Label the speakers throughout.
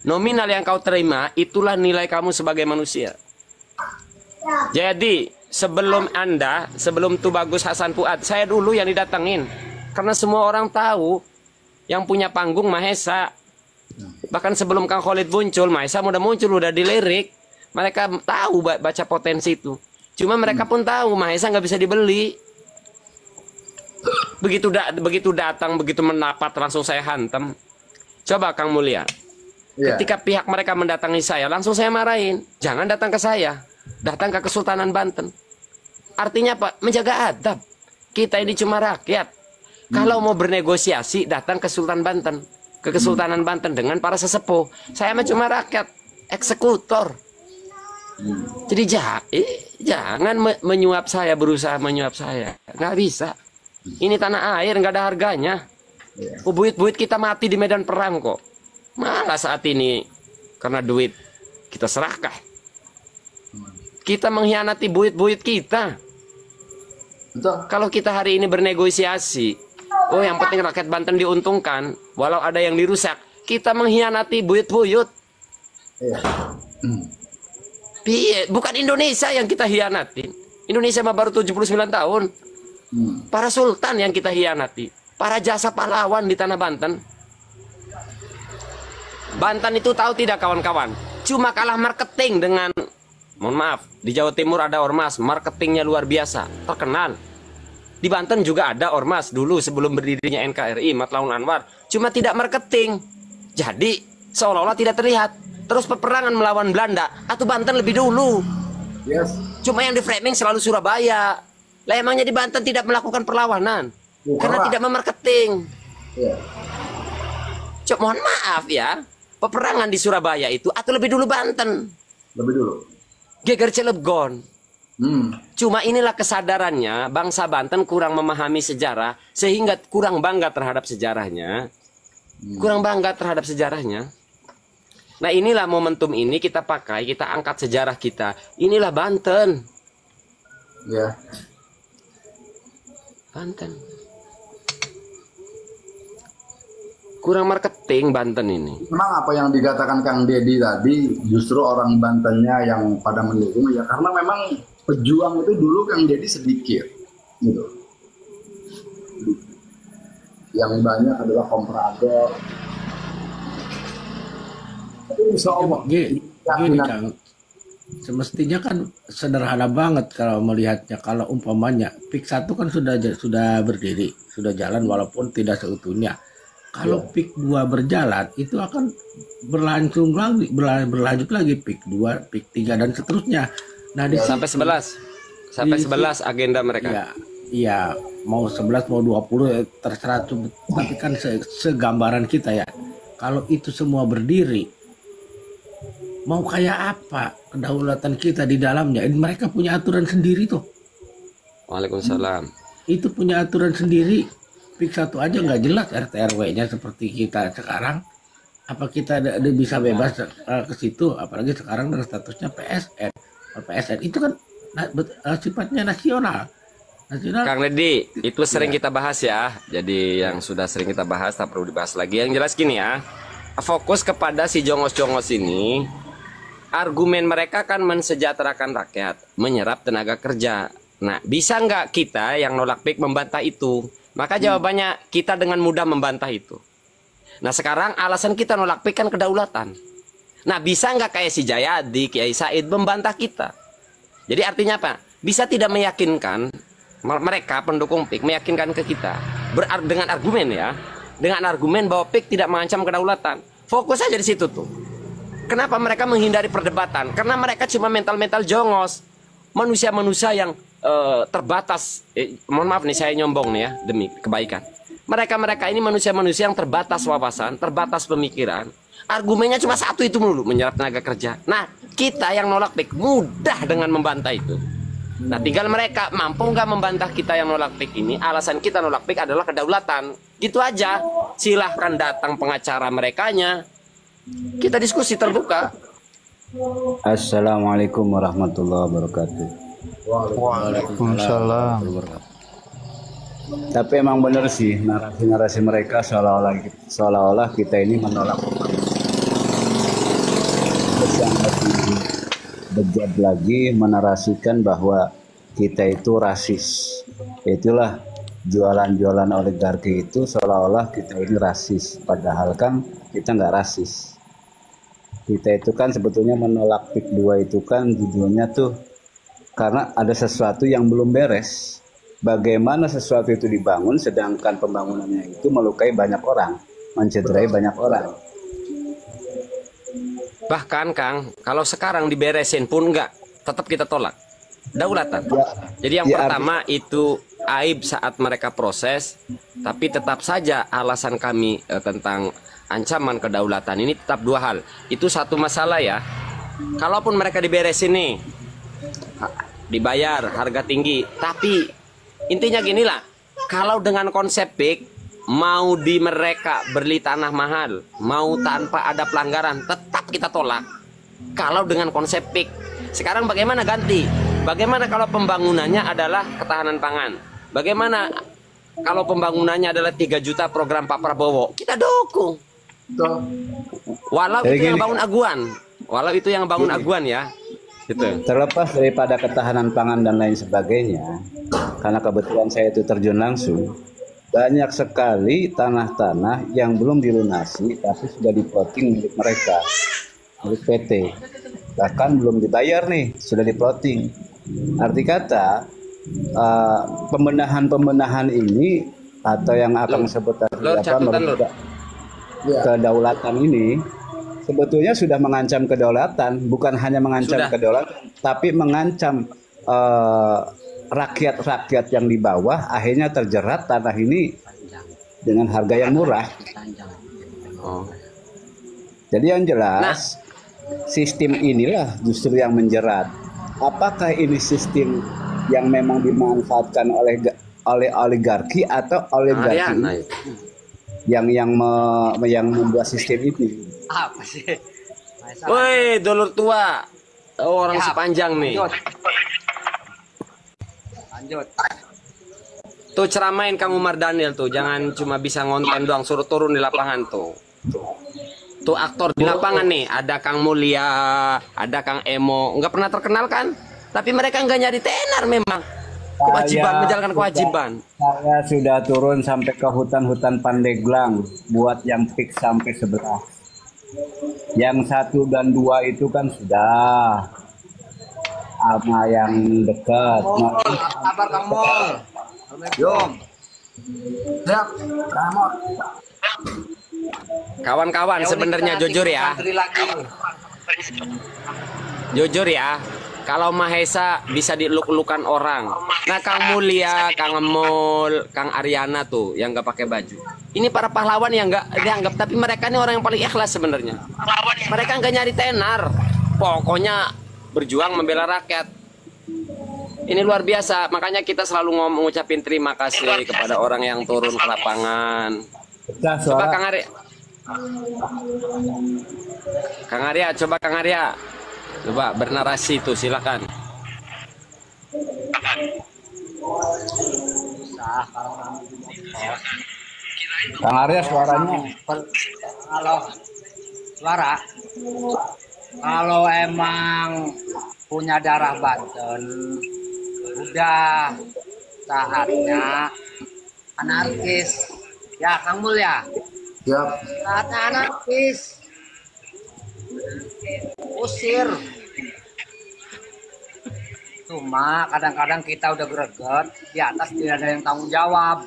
Speaker 1: Nominal yang kau terima, itulah nilai kamu sebagai manusia. Jadi, sebelum Tubagus Hasan Fuad, saya dulu yang didatengin. Karena semua orang tahu, yang punya panggung Mahesa. Bahkan sebelum Kang Khalid muncul, Mahesa udah muncul, udah dilirik. Mereka tahu baca potensi itu. Cuma mereka pun tahu, Mahesa nggak bisa dibeli. Begitu datang, begitu mendapat, langsung saya hantam. Coba Kang Mulya. Ketika pihak mereka mendatangi saya, langsung saya marahin. Jangan datang ke saya, datang ke Kesultanan Banten. Artinya Pak, menjaga adab. Kita ini cuma rakyat. Kalau mau bernegosiasi, datang ke Sultan Banten, ke Kesultanan Banten dengan para sesepuh. Saya mah cuma rakyat, eksekutor. Jadi jangan menyuap saya, berusaha menyuap saya. Nggak bisa. Ini tanah air, nggak ada harganya. Buyut-buyut kita mati di medan perang kok. Malah saat ini karena duit kita serahkan. Kita mengkhianati buyut-buyut kita.
Speaker 2: Betul.
Speaker 1: Kalau kita hari ini bernegosiasi, oh yang penting rakyat Banten diuntungkan, walau ada yang dirusak, kita mengkhianati buyut-buyut. Bukan Indonesia yang kita hianatin. Indonesia mah baru 79 tahun. Para sultan yang kita hianati. Para jasa pahlawan di tanah Banten. Banten itu tahu tidak kawan-kawan? Cuma kalah marketing dengan, mohon maaf, di Jawa Timur ada ormas, marketingnya luar biasa, terkenal. Di Banten juga ada ormas dulu sebelum berdirinya NKRI, Matlaun Anwar. Cuma tidak marketing. Jadi seolah-olah tidak terlihat. Terus peperangan melawan Belanda, atau Banten lebih dulu. Cuma yang di framing selalu Surabaya. Lah emangnya di Banten tidak melakukan perlawanan? Karena tidak memarketing. Mohon maaf ya. Peperangan di Surabaya itu atau lebih dulu Banten.
Speaker 2: Lebih dulu.
Speaker 1: Geger Cilegon. Cuma inilah kesadarannya, bangsa Banten kurang memahami sejarah sehingga kurang bangga terhadap sejarahnya. Kurang bangga terhadap sejarahnya. Nah inilah momentum ini kita pakai, kita angkat sejarah kita. Inilah Banten. Banten. Kurang marketing Banten ini.
Speaker 2: Memang apa yang dikatakan Kang Deddy tadi, justru orang Bantennya yang pada mendukung ya, karena memang pejuang itu dulu Kang Deddy sedikit, gitu. Yang banyak adalah komprador. Tapi insya Allah,
Speaker 3: gini Kang, semestinya kan sederhana banget kalau melihatnya. Kalau umpamanya PIK 1 kan sudah berdiri, sudah jalan walaupun tidak seutuhnya. Kalau PIK 2 berjalan, itu akan berlanjut lagi PIK 2, PIK 3 dan seterusnya. Nah,
Speaker 1: sampai 11. Sampai 11 agenda mereka.
Speaker 3: Iya, mau 11 mau 20 terserah, tapi kan segambaran kita ya. Kalau itu semua berdiri, mau kayak apa kedaulatan kita di dalamnya? Mereka punya aturan sendiri tuh.
Speaker 1: Waalaikumsalam.
Speaker 3: Itu punya aturan sendiri. PIK 1 aja nggak jelas RT RW-nya seperti kita sekarang. Apa kita bisa bebas ke situ? Apalagi sekarang dengan statusnya PSN. PSN itu kan sifatnya nasional.
Speaker 1: Kang Deddy, itu sering kita bahas ya. Jadi yang sudah sering kita bahas tak perlu dibahas lagi. Yang jelas gini ya. Fokus kepada si jongos-jongos ini. Argumen mereka kan mensejahterakan rakyat, menyerap tenaga kerja. Nah, bisa nggak kita yang nolak PIK membantah itu? Maka jawabannya kita dengan mudah membantah itu. Nah sekarang alasan kita nolak PIK kan kedaulatan. Nah bisa nggak kayak si Jayadi, Kiai Said membantah kita? Jadi artinya apa? Bisa tidak meyakinkan mereka pendukung PIK meyakinkan ke kita dengan argumen ya, dengan argumen bahwa PIK tidak mengancam kedaulatan. Fokus aja di situ tuh. Kenapa mereka menghindari perdebatan? Karena mereka cuma mental-mental jongos, manusia-manusia yang terbatas. Mohon maaf nih saya nyombong nih ya demi kebaikan. Mereka ini manusia-manusia yang terbatas wawasan, terbatas pemikiran. Argumennya cuma satu itu mulu, menyerap tenaga kerja. Nah kita yang nolak PIK mudah dengan membantah itu. Nah tinggal mereka mampu nggak membantah kita yang nolak PIK ini. Alasan kita nolak PIK adalah kedaulatan. Gitu aja. Silahkan datang pengacara merekanya. Kita diskusi terbuka.
Speaker 4: Assalamualaikum warahmatullahi wabarakatuh.
Speaker 5: Waalaikumsalam.
Speaker 4: Tapi emang benar sih narasi-narasi mereka seolah-olah kita ini menolak yang lebih bejat lagi menarasikan bahwa kita itu rasis. Itulah jualan-jualan oligarki itu seolah-olah kita ini rasis, padahal kan kita nggak rasis. Kita itu kan sebetulnya menolak PIK 2 itu kan judulnya tuh karena ada sesuatu yang belum beres. Bagaimana sesuatu itu dibangun sedangkan pembangunannya itu melukai banyak orang, mencederai banyak orang.
Speaker 1: Bahkan Kang, kalau sekarang diberesin pun enggak, tetap kita tolak. Daulatan. Jadi yang pertama itu aib saat mereka proses, tapi tetap saja alasan kami tentang ancaman kedaulatan ini tetap dua hal. Itu satu masalah ya. Kalaupun mereka diberesin nih, dibayar harga tinggi, tapi intinya gini lah, kalau dengan konsep PIK mau di mereka beli tanah mahal, mau tanpa ada pelanggaran, tetap kita tolak. Kalau dengan konsep PIK, sekarang bagaimana ganti? Bagaimana kalau pembangunannya adalah ketahanan pangan? Bagaimana kalau pembangunannya adalah 3 juta program Pak Prabowo? Kita dukung. Walau itu yang bangun Aguan, walau itu yang bangun Aguan ya. Gitu.
Speaker 4: Terlepas daripada ketahanan pangan dan lain sebagainya, karena kebetulan saya itu terjun langsung, banyak sekali tanah-tanah yang belum dilunasi tapi sudah diploting milik mereka, milik PT. Bahkan belum dibayar nih, sudah diploting. Arti kata, pembenahan-pembenahan ini atau yang akan sebut kedaulatan ini sebetulnya sudah mengancam kedaulatan, bukan hanya mengancam kedaulatan, tapi mengancam rakyat-rakyat yang di bawah akhirnya terjerat tanah ini dengan harga yang murah. Jadi yang jelas sistem inilah justru yang menjerat. Apakah ini sistem yang memang dimanfaatkan oleh oligarki atau oligarki yang membuat sistem ini?
Speaker 5: Apa sih?
Speaker 1: Woi, dulur tua, orang sepanjang nih.
Speaker 5: Lanjut.
Speaker 1: Tuh ceramain Kang Umar Daniel tuh, jangan cuma bisa ngonten doang, suruh turun di lapangan tuh. Tuh aktor di lapangan nih, ada Kang Mulia, ada Kang Emo, nggak pernah terkenal kan? Tapi mereka nggak nyari tenar memang. Kewajiban, menjalankan kewajiban.
Speaker 4: Saya sudah turun sampai ke hutan-hutan Pandeglang buat yang PIK sampai 11. Yang 1 dan 2 itu kan sudah sama yang dekat.
Speaker 5: Kabar Kang Mol. Assalamualaikum.
Speaker 2: Siap, Ramot.
Speaker 1: Kawan-kawan sebenarnya jujur ya. Jujur ya. Kalau Mahesa bisa diluk-lukan orang. Nah, Kang Mulia, Kang Emol, Kang Aryana tuh yang nggak pakai baju. Ini para pahlawan yang nggak dianggap, tapi mereka ini orang yang paling ikhlas sebenarnya. Mereka nggak nyari tenar. Pokoknya berjuang membela rakyat. Ini luar biasa. Makanya kita selalu ngucapin terima kasih kepada orang yang turun ke lapangan. Coba Kang Arya. Kang Arya, coba Kang Arya. Coba bernarasi itu, silakan.
Speaker 4: Kang Arya suaranya.
Speaker 5: Kalau emang punya darah Banten, udah saatnya anarkis. Ya Kang Mul ya.
Speaker 2: Siap.
Speaker 5: Saatnya anarkis. Usir. Cuma kadang-kadang kita udah greget, di atas tidak ada yang tanggung jawab.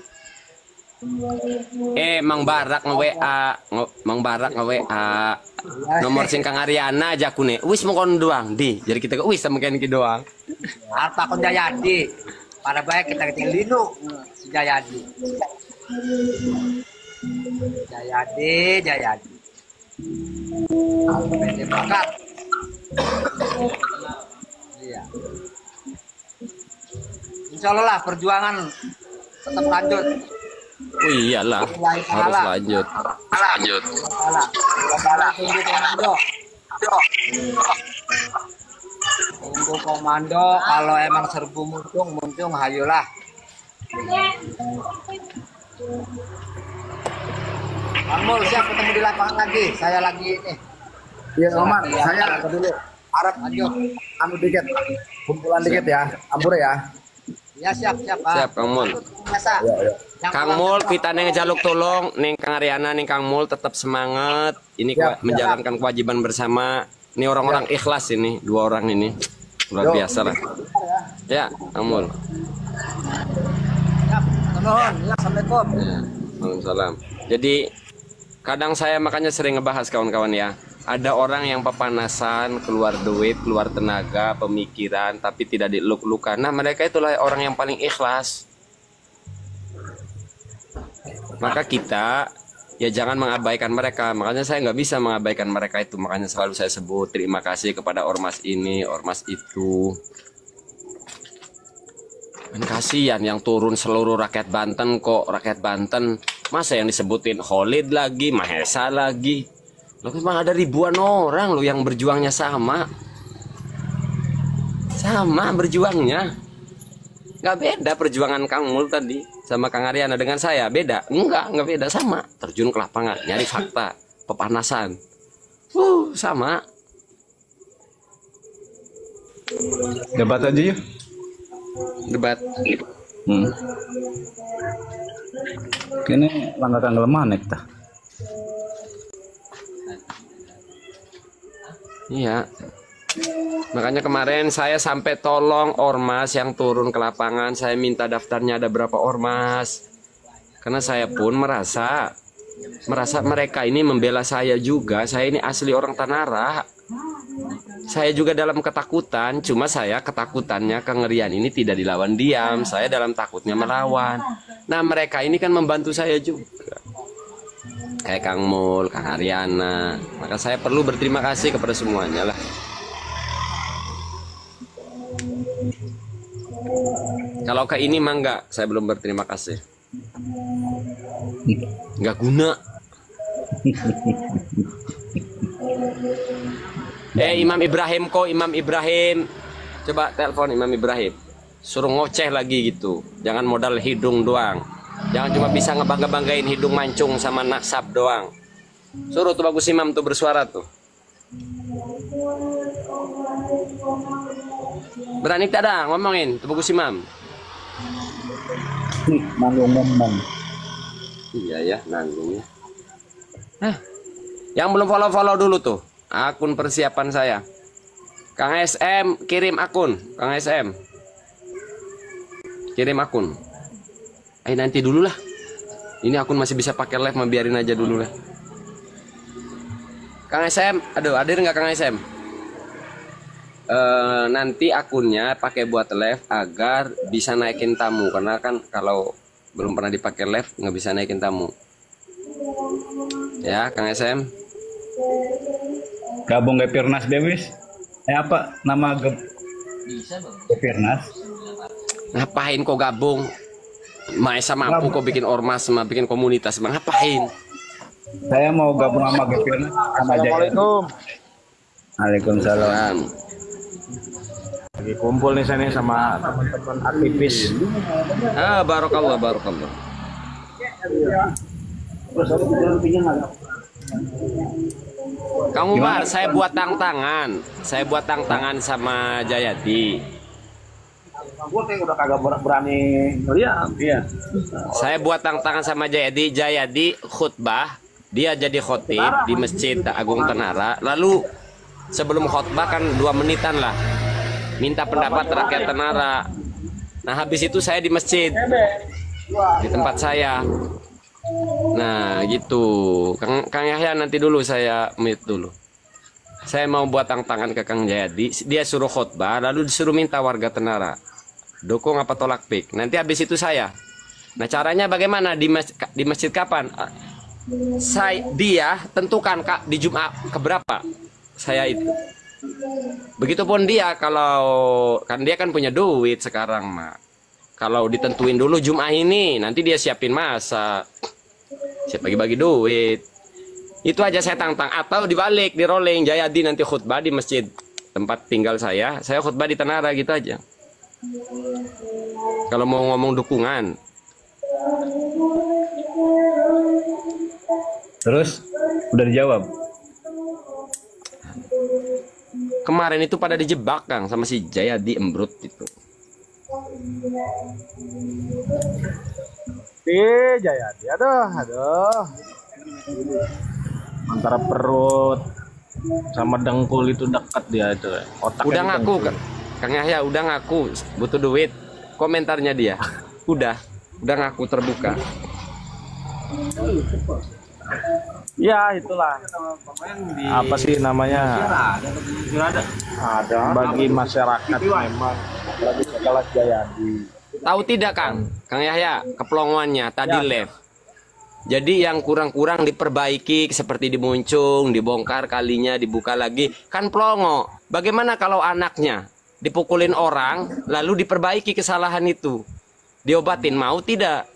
Speaker 1: Mang Barak nge-WA, Mang Barak nge-WA. Nomor sing Kang Aryana aja aku nih. Wis mau kon doang di. Jadi kita wis sama kayak doang.
Speaker 5: Harta kon Jayadi. Pada baik kita linu si Jayadi. Jayadi. PT Bakat. Iya. Insya Allah lah perjuangan tetap lanjut.
Speaker 1: Oh iyalah, harus lanjut.
Speaker 5: Tunggu komando. Kalau emang serbu muntung, hayulah. Kang Mul siap ketemu di lapangan lagi. Saya lagi ini.
Speaker 2: Iya, Omar, saya dulu. Harap
Speaker 5: Lanjut.
Speaker 2: anu dikit, kumpulan dikit ya, Ampur ya.
Speaker 5: Ya siap Pak.
Speaker 1: Siap Kang Mul.
Speaker 5: Biasa. Yang
Speaker 1: Kang
Speaker 5: kalau-
Speaker 1: Mul, kita neng jaluk tolong, neng Kang Ariana, neng Kang Mul tetap semangat. Ini
Speaker 2: Siap,
Speaker 1: menjalankan kewajiban bersama. Ini orang-orang ikhlas ini, 2 orang ini luar biasa lah. Ya, Kang Mul.
Speaker 5: Siap. Nuhun. Ya, Assalamualaikum.
Speaker 1: Ya, waalaikumsalam. Jadi kadang saya makanya sering ngebahas kawan-kawan ya. Ada orang yang pepanasan, keluar duit, keluar tenaga, pemikiran, tapi tidak diluk-lukan. Nah, mereka itulah orang yang paling ikhlas. Maka kita ya jangan mengabaikan mereka. Makanya saya nggak bisa mengabaikan mereka itu. Makanya selalu saya sebut terima kasih kepada ormas ini, ormas itu. Dan kasihan yang turun seluruh rakyat Banten kok. Rakyat Banten masa yang disebutin Khalid lagi, Mahesa lagi. Loh, memang ada ribuan orang loh yang berjuangnya sama. Sama berjuangnya. Nggak beda perjuangan Kang Mul tadi sama Kang Ariana dengan saya. Beda? Enggak beda. Sama. Terjun ke lapangan, nyari fakta, pepanasan. Sama.
Speaker 4: Debat aja yuk.
Speaker 1: Debat.
Speaker 4: Kini langkah tanggal mana kita?
Speaker 1: Iya. Makanya kemarin saya sampai tolong ormas yang turun ke lapangan. Saya minta daftarnya ada berapa ormas. Karena saya pun merasa mereka ini membela saya juga. Saya ini asli orang Tanara. Saya juga dalam ketakutan. Cuma saya ketakutannya, kengerian ini tidak dilawan diam. Saya dalam takutnya melawan. Nah, mereka ini kan membantu saya juga. Kayak Kang Mul, Kang Ariana. Maka saya perlu berterima kasih kepada semuanya lah. Kalau ke ini mah enggak, saya belum berterima kasih. Enggak guna. Imam Ibrahim kok, Imam Ibrahim. Coba telepon Imam Ibrahim. Suruh ngoceh lagi gitu. Jangan modal hidung doang. Jangan cuma bisa ngebangga-banggain hidung mancung sama nasab doang. Suruh tuh Bagus Imam tuh bersuara tuh. Berani tak ada ngomongin tuh Bagus Imam.
Speaker 4: Nanggung.
Speaker 1: Iya ya, nanggungnya. Yang belum follow dulu tuh akun persiapan saya. Kang SM kirim akun, Kang SM. Kirim akun. Nanti dulu lah. Ini akun masih bisa pakai live, biarin aja dulu lah. Kang SM, aduh, hadir nggak Kang SM? Nanti akunnya pakai buat live agar bisa naikin tamu, karena kan kalau belum pernah dipakai live nggak bisa naikin tamu. Ya, Kang SM.
Speaker 4: Gabung Gepirnas Dewis. Apa nama Gepirnas?
Speaker 1: Ngapain kok gabung? Maesa mampu kok bikin ormas sama bikin komunitas, bang, ngapain?
Speaker 4: Saya mau gabung sama Gepirnas.
Speaker 6: Assalamualaikum.
Speaker 4: Waalaikumsalam.
Speaker 6: Lagi kumpul nih saya nih sama teman-teman aktivis.
Speaker 1: Barokallah. Kang Umar, saya buat tantangan sama Jayadi.
Speaker 6: Gue kayak udah kagak berani ngeliat. Iya.
Speaker 1: Saya buat tantangan sama Jayadi khutbah. Dia jadi khotib di Masjid Agung Tanara. Lalu sebelum khutbah kan 2 menitan lah. Minta pendapat rakyat Tanara. Nah, habis itu saya di masjid. Di tempat saya. Nah, gitu. Kang Yahya nanti dulu saya meet dulu. Saya mau buat tantangan ke Kang Jayadi. Dia suruh khutbah lalu disuruh minta warga Tanara dukung apa tolak pik. Nanti habis itu saya. Nah, caranya bagaimana di masjid kapan? Dia tentukan Kak di Jumat keberapa saya itu. Begitupun dia, kalau kan dia kan punya duit sekarang mah. Kalau ditentuin dulu Jumat ini, nanti dia siapin masa. Siap bagi-bagi duit. Itu aja saya tantang. Atau dibalik, di rolling Jayadi nanti khutbah di masjid tempat tinggal saya khutbah di Tanara gitu aja. Kalau mau ngomong dukungan.
Speaker 4: Terus udah dijawab.
Speaker 1: Kemarin itu pada dijebak Kang sama si Jayadi Embrut itu.
Speaker 6: Jayadi, aduh. Antara perut sama dengkul itu dekat dia itu. Otaknya
Speaker 1: Udah
Speaker 6: di
Speaker 1: ngaku
Speaker 6: dengkul.
Speaker 1: Kang Yahya udah ngaku butuh duit. Komentarnya dia. Udah ngaku terbuka.
Speaker 6: Ya itulah. Apa sih namanya? Ada. Bagi masyarakat memang lagi sekelas Jayadi.
Speaker 1: Tahu tidak Kang Yahya keplongoannya tadi live. Jadi yang kurang-kurang diperbaiki seperti dimuncung, dibongkar kalinya, dibuka lagi, kan plongo. Bagaimana kalau anaknya dipukulin orang lalu diperbaiki kesalahan itu? Diobatin mau tidak?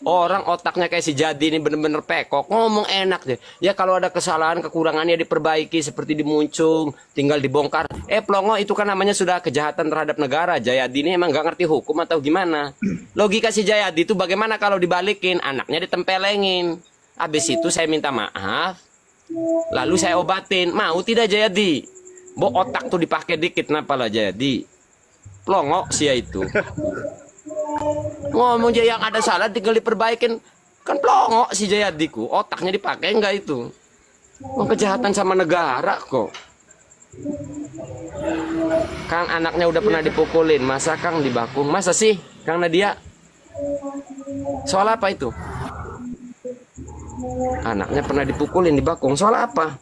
Speaker 1: Orang otaknya kayak si Jadi ini bener-bener pekok, ngomong enak deh. Ya kalau ada kesalahan, kekurangannya diperbaiki seperti dimuncung, tinggal dibongkar. Plongo itu kan namanya sudah kejahatan terhadap negara. Jayadi ini emang gak ngerti hukum atau gimana? Logika si Jayadi itu bagaimana kalau dibalikin, anaknya ditempelengin. Habis itu saya minta maaf, lalu saya obatin. Mau tidak Jayadi? Otak tuh dipakai dikit, kenapa lah Jayadi? Plongo sia itu. Ngomong aja yang ada salah tinggal diperbaikin. Kan plongo si Jayadiku, otaknya dipakai enggak itu? Kejahatan sama negara kok. Kang anaknya udah pernah dipukulin, masa Kang dibakung? Masa sih Kang Nadia? Soal apa itu? Anaknya pernah dipukulin, dibakung, soal apa?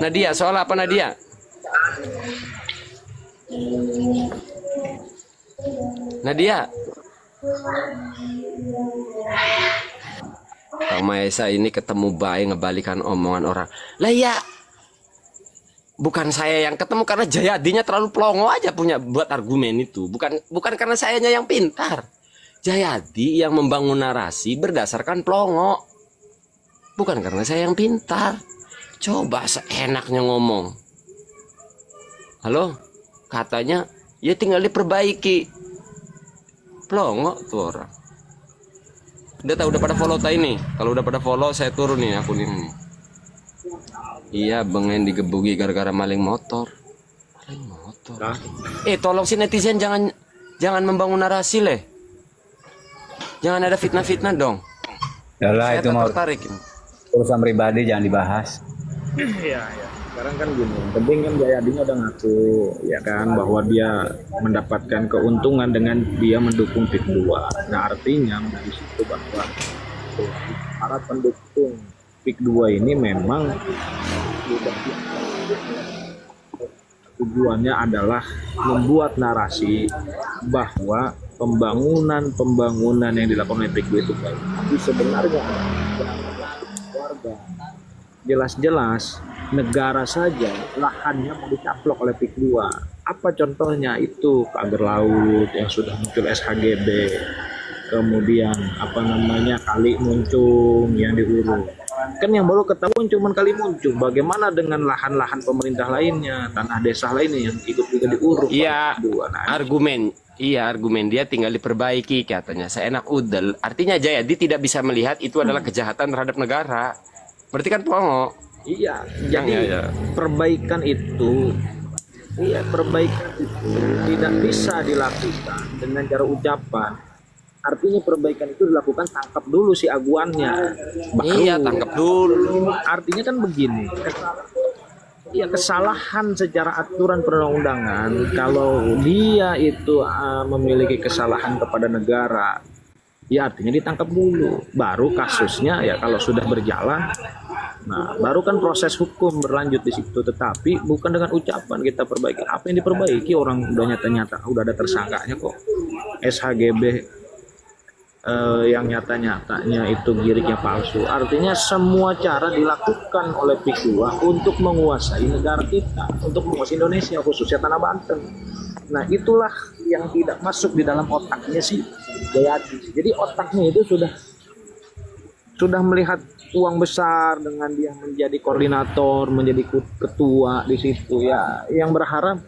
Speaker 1: Nadia, soal apa Nadia? Nadia, Kang Maesa ini ketemu bayi ngebalikan omongan orang. Lah ya, bukan saya yang ketemu karena Jayadinya terlalu plongo aja punya buat argumen itu. Bukan karena sayanya yang pintar. Jayadi yang membangun narasi berdasarkan plongo. Bukan karena saya yang pintar. Coba seenaknya ngomong. Halo, katanya ya tinggal diperbaiki. Plongo tuh orang. Udah pada follow ini. Kalau udah pada follow saya turun nih akun ini. Iya, bengen digebuki gara-gara maling motor. Maling motor. Tolong si netizen jangan membangun narasi leh. Jangan ada fitnah-fitnah dong.
Speaker 4: Yalah,
Speaker 1: Saya
Speaker 4: itu mau
Speaker 1: tertarik.
Speaker 4: urusan pribadi, jangan dibahas.
Speaker 6: Iya. Sekarang kan gini, penting kan Jayadinya udah ngaku ya kan bahwa dia mendapatkan keuntungan dengan dia mendukung PIK 2. Nah artinya dari situ bahwa para pendukung PIK 2 ini memang tujuannya adalah membuat narasi bahwa pembangunan yang dilakukan oleh PIK 2 itu baik. Tapi sebenarnya warga jelas-jelas negara saja lahannya mau dicaplok oleh PIK 2. Apa contohnya? Itu pagar laut yang sudah muncul SHGB, kemudian kali muncung yang diurus. Kan yang baru ketahuan cuma kali muncung. Bagaimana dengan lahan-lahan pemerintah lainnya, tanah desa lainnya yang ikut juga diurus?
Speaker 1: Iya,
Speaker 6: Nah,
Speaker 1: argumen dia tinggal diperbaiki katanya. Seenak udel. Artinya Jayadi tidak bisa melihat itu adalah kejahatan terhadap negara. Berarti kan plongo.
Speaker 6: Iya, jadi perbaikan itu tidak bisa dilakukan dengan cara ucapan. Artinya perbaikan itu dilakukan tangkap dulu si aguannya.
Speaker 1: Iya, tangkap dulu.
Speaker 6: Artinya kan begini. Ya kesalahan secara aturan perundang-undangan kalau dia itu memiliki kesalahan kepada negara, ya artinya ditangkap dulu. Baru kasusnya ya kalau sudah berjalan, nah baru kan proses hukum berlanjut di situ. Tetapi bukan dengan ucapan kita perbaiki. Apa yang diperbaiki, orang udah nyata-nyata udah ada tersangkanya kok. SHGB yang nyata-nyatanya itu giriknya palsu. Artinya semua cara dilakukan oleh PIK 2 untuk menguasai negara kita, untuk menguasai Indonesia, khususnya Tanah Banten. Nah itulah yang tidak masuk di dalam otaknya sih Jayadi. Jadi otaknya itu sudah melihat uang besar dengan dia menjadi koordinator, menjadi ketua di situ ya, yang berharap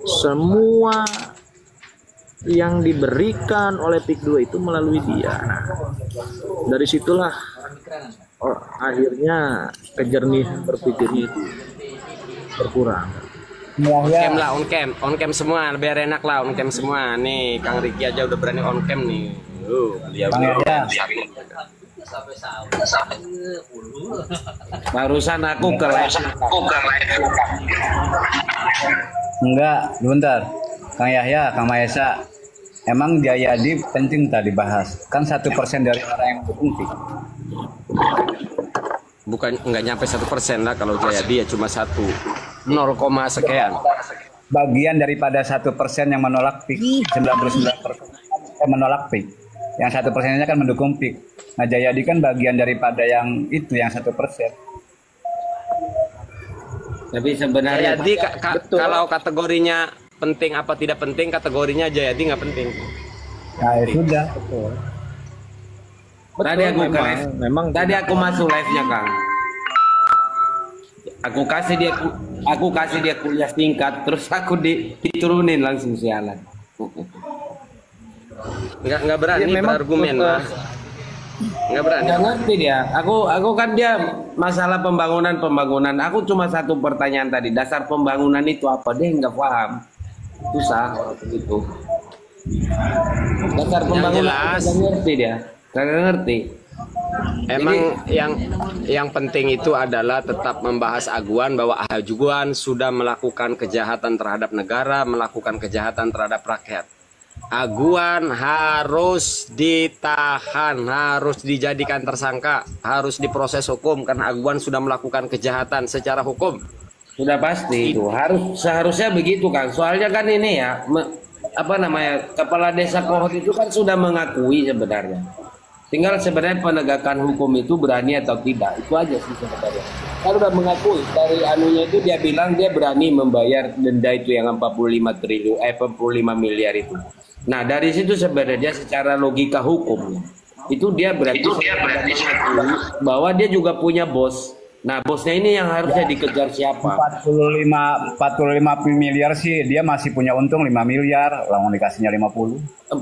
Speaker 6: semua yang diberikan oleh PIK 2 itu melalui dia. Nah, dari situlah akhirnya kejernihan berpikirnya itu berkurang.
Speaker 1: On cam semua, biar enak lah on cam semua. Nih Kang Riki aja udah berani on cam nih. Beliau
Speaker 3: Barusan aku ke live.
Speaker 4: Enggak, bentar. Kang Yahya, Kang Maesa, emang Jayadi penting tadi bahas. Kan 1% dari orang yang penting.
Speaker 1: bukan nggak nyampe 1% lah kalau Jayadi ya cuma 0, sekian.
Speaker 4: Bagian daripada 1% yang menolak PIK, 99% menolak PIK. Yang 1%-nya kan mendukung PIK. Nah Jayadi kan bagian daripada yang itu, yang 1%.
Speaker 3: Tapi sebenarnya
Speaker 1: Jayadi kalau kategorinya penting apa tidak penting, kategorinya Jayadi nggak penting.
Speaker 4: Nah ya sudah.
Speaker 3: tadi aku ke live. Tadi aku masuk live-nya, Kang. Aku kasih dia kuliah singkat, terus aku diturunin langsung sialan.
Speaker 1: Nggak berani berargumen lah. Nggak berani.
Speaker 3: Nggak ngerti dia. Aku kan dia masalah pembangunan. Aku cuma satu pertanyaan tadi. Dasar pembangunan itu apa? Dia nggak paham. Susah begitu. Dasar pembangunan nggak ngerti dia. Nggak ngerti.
Speaker 1: Emang yang penting itu adalah tetap membahas Aguan bahwa Aguan sudah melakukan kejahatan terhadap negara, melakukan kejahatan terhadap rakyat. Aguan harus ditahan, harus dijadikan tersangka, harus diproses hukum karena Aguan sudah melakukan kejahatan secara hukum.
Speaker 3: Sudah pasti itu seharusnya begitu, Kang. Soalnya kan ini ya kepala desa Kohot itu kan sudah mengakui sebenarnya. Tinggal sebenarnya penegakan hukum itu berani atau tidak, itu aja sih sebenarnya. Kalau udah mengakui dari anunya itu dia bilang dia berani membayar denda itu yang 45 miliar itu. Nah dari situ sebenarnya secara logika hukum itu dia berarti bahwa dia juga punya bos. Nah bosnya ini yang harusnya dikejar siapa?
Speaker 4: 45 miliar sih dia masih punya untung 5 miliar, langsung dikasihnya 50.
Speaker 3: 45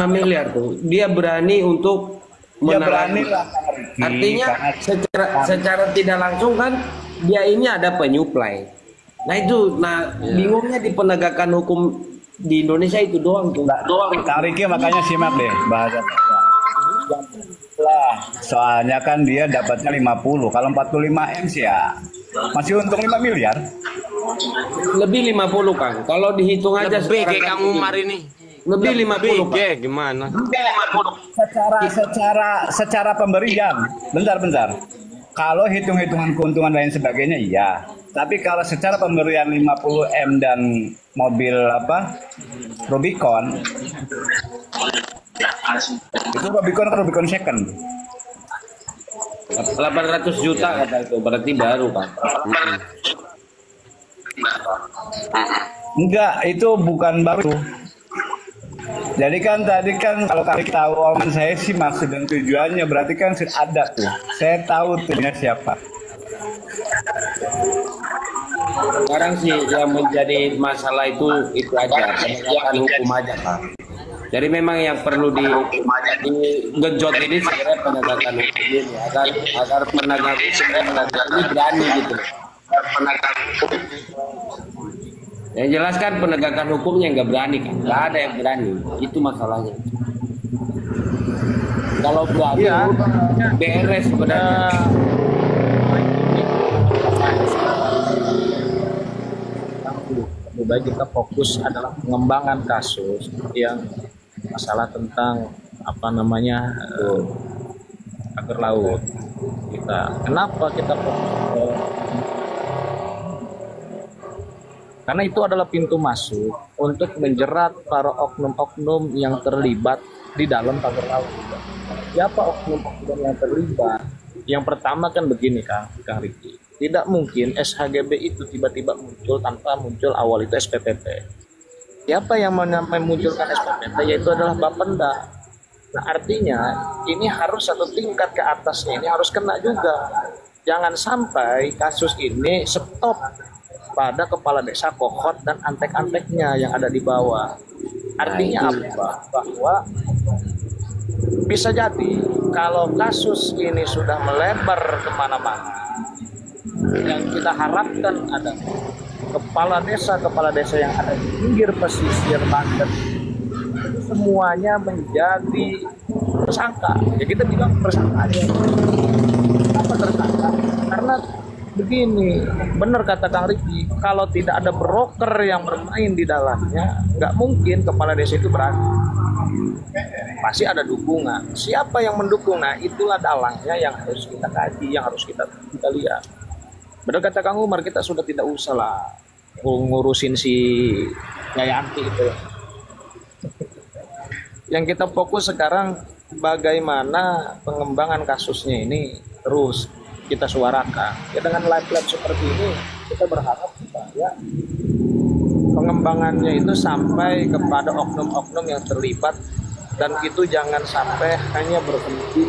Speaker 3: miliar tuh dia berani untuk
Speaker 4: berani lah.
Speaker 3: Artinya secara tidak langsung kan dia ini ada penyuplai. Nah bingungnya di penegakan hukum di Indonesia itu doang tuh.
Speaker 4: Kang Riki makanya simak deh bahasa lah. Soalnya kan dia dapatnya 50. Kalau 45 M sih ya masih untung 5 miliar.
Speaker 3: Lebih 50, Kang. Kalau dihitung aja
Speaker 1: lebih kayak Kang Umar ini.
Speaker 3: Lebih 50, Pak.
Speaker 1: Gimana?
Speaker 4: Secara pemberian. Bentar. Kalau hitung-hitungan keuntungan lain sebagainya iya. Tapi kalau secara pemberian 50 M dan mobil Rubicon itu Rubicon second
Speaker 3: 800 juta kata itu berarti baru, Pak.
Speaker 4: Enggak, itu bukan baru. Jadi kan tadi kan kalau kalian tahu omongan saya sih maksud dan tujuannya berarti kan ada tuh. Saya tahu tujuannya siapa.
Speaker 3: Sekarang sih yang menjadi masalah itu aja, penegakan hukum aja, Pak. Jadi memang yang perlu digejot ini sebenarnya penegakan hukum ini agar penegak ini berani gitu. Penegak hukum. Yang jelas kan penegakan hukumnya nggak berani kan, nggak ada yang berani, itu masalahnya. Kalau berani, beres sebenarnya.
Speaker 6: Lebih baik kita fokus adalah pengembangan kasus yang masalah tentang agar laut. Kenapa kita fokus? Karena itu adalah pintu masuk untuk menjerat para oknum-oknum yang terlibat di dalam pagar laut. Siapa oknum-oknum yang terlibat? Yang pertama kan begini, Kang Riki. Tidak mungkin SHGB itu tiba-tiba muncul tanpa muncul awal itu SPPT. Siapa yang memunculkan SPPT? Yaitu adalah Bapenda. Nah artinya ini harus satu tingkat ke atasnya, ini harus kena juga. Jangan sampai kasus ini stop pada kepala desa Kohot dan antek-anteknya yang ada di bawah. Artinya apa? Bahwa bisa jadi kalau kasus ini sudah melebar kemana-mana, yang kita harapkan ada kepala desa yang ada di pinggir pesisir Banten itu semuanya menjadi tersangka. Ya kita bilang tersangka aja. Kenapa tersangka? Karena begini, benar kata Kang Riki, kalau tidak ada broker yang bermain di dalamnya, nggak mungkin kepala desa itu berani. Pasti ada dukungan. Siapa yang mendukung? Nah, itulah dalangnya yang harus kita kaji, yang harus kita lihat. Benar kata Kang Umar, kita sudah tidak usah lah ngurusin si Jayanti itu. Yang kita fokus sekarang bagaimana pengembangan kasusnya ini terus kita suarakan. Ya dengan live seperti ini kita berharap supaya pengembangannya itu sampai kepada oknum-oknum yang terlibat, dan itu jangan sampai hanya berhenti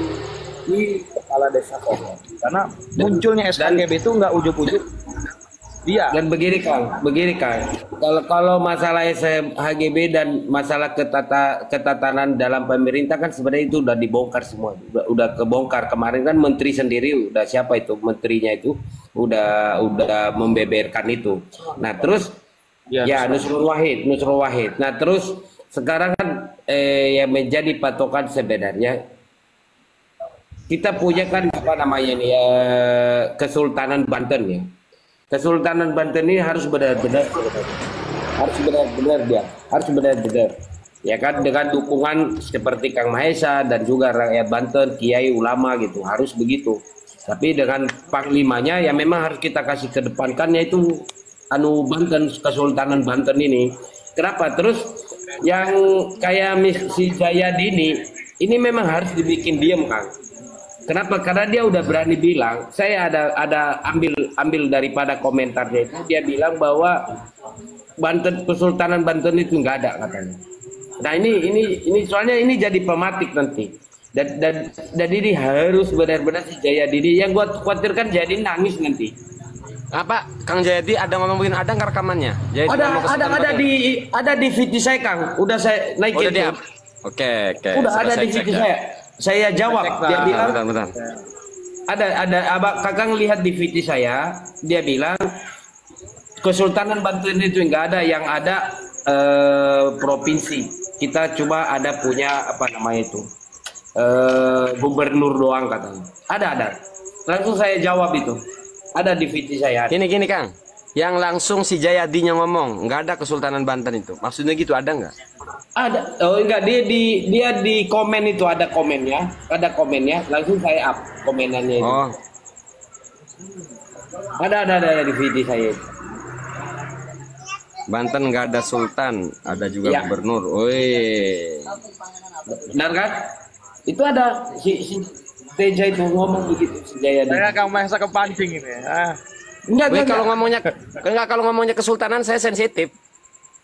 Speaker 6: di kepala desa saja. Karena munculnya SKGB itu nggak ujuk-ujuk dia.
Speaker 3: Dan begini Kang, kalau masalah SHGB dan masalah ketatanan dalam pemerintah kan sebenarnya itu udah dibongkar semua, udah kebongkar. Kemarin kan menteri sendiri, udah siapa itu menterinya itu udah membeberkan itu. Nah terus ya Nusrul Wahid. Nah terus sekarang kan yang menjadi patokan sebenarnya kita punya kan apa namanya nih Kesultanan Banten ya. Kesultanan Banten ini harus benar-benar ya kan, dengan dukungan seperti Kang Mahesa dan juga rakyat Banten, kiai, ulama gitu, harus begitu. Tapi dengan panglimanya ya memang harus kita kasih kedepankan, yaitu Banten, Kesultanan Banten ini. Kenapa? Terus yang kayak si Jayadi ini memang harus dibikin diem Kang. Kenapa? Karena dia udah berani bilang, saya ada ambil daripada komentarnya itu, dia bilang bahwa Kesultanan Banten itu nggak ada katanya. Nah ini soalnya ini jadi pematik nanti, dan ini harus benar-benar si Jayadi. Yang gua khawatirkan jadi nangis nanti.
Speaker 1: Apa Kang Jayadi ada ngomongin, ada nggak rekamannya? Jayadi
Speaker 3: ada di video saya Kang, udah saya naikin.
Speaker 1: Oke.
Speaker 3: Udah ada di video saya jawab. Dia bilang
Speaker 1: bentar.
Speaker 3: ada Kakang lihat di video saya, dia bilang Kesultanan Banten itu enggak ada, yang ada provinsi. Kita cuma ada punya apa namanya itu gubernur doang katanya. Ada. Langsung saya jawab itu. Ada di video saya.
Speaker 1: Gini Kang, yang langsung si Jayadinya ngomong nggak ada Kesultanan Banten itu. Maksudnya gitu, ada nggak?
Speaker 3: Ada. Oh enggak, dia di komen itu ada komennya, langsung saya up komenannya itu.
Speaker 1: Oh.
Speaker 3: Ada di video saya.
Speaker 1: Banten nggak ada sultan, ada juga gubernur. Woi.
Speaker 3: Benar kan? Itu ada si Teja itu ngomong begitu, si Jayadi.
Speaker 6: Saya Kang Mahesa kepancing ini.
Speaker 3: Enggak.
Speaker 1: Kalau ngomongnya kesultanan saya sensitif.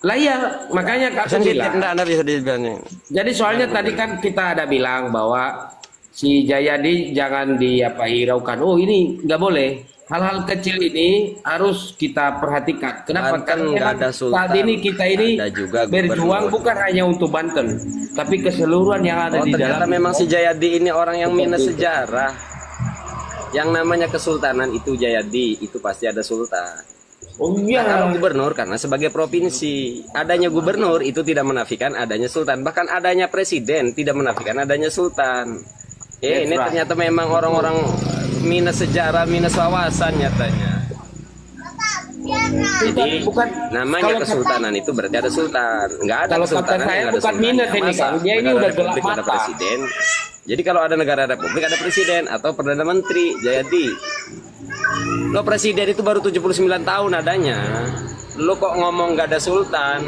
Speaker 3: Lah iya, makanya Kak
Speaker 1: sensitif, enggak bisa dibilangnya.
Speaker 3: Jadi soalnya tadi kan kita ada bilang bahwa si Jayadi jangan hiraukan. Oh ini nggak boleh. Hal-hal kecil ini harus kita perhatikan. Kenapa?
Speaker 1: Banten nggak ada sultan.
Speaker 3: Saat ini kita
Speaker 1: juga
Speaker 3: berjuang bukan hanya untuk Banten, tapi keseluruhan yang ada di dalam.
Speaker 1: Ternyata memang si Jayadi ini orang yang minus sejarah. Yang namanya kesultanan itu Jayadi, itu pasti ada sultan.
Speaker 3: Oh iya.
Speaker 1: Kalau gubernur karena sebagai provinsi, adanya gubernur itu tidak menafikan adanya sultan. Bahkan adanya presiden tidak menafikan adanya sultan. Ini ternyata memang orang-orang minus sejarah, minus wawasan nyatanya. Jadi namanya kesultanan itu berarti ada sultan. Enggak ada kesultanan yang ada
Speaker 3: bukan minus ini Kang. Dia ini udah gelap mata.
Speaker 1: Ada presiden. Jadi kalau ada negara republik ada presiden atau perdana menteri. Jayadi. Lo presiden itu baru 79 tahun adanya. Lo kok ngomong nggak ada sultan?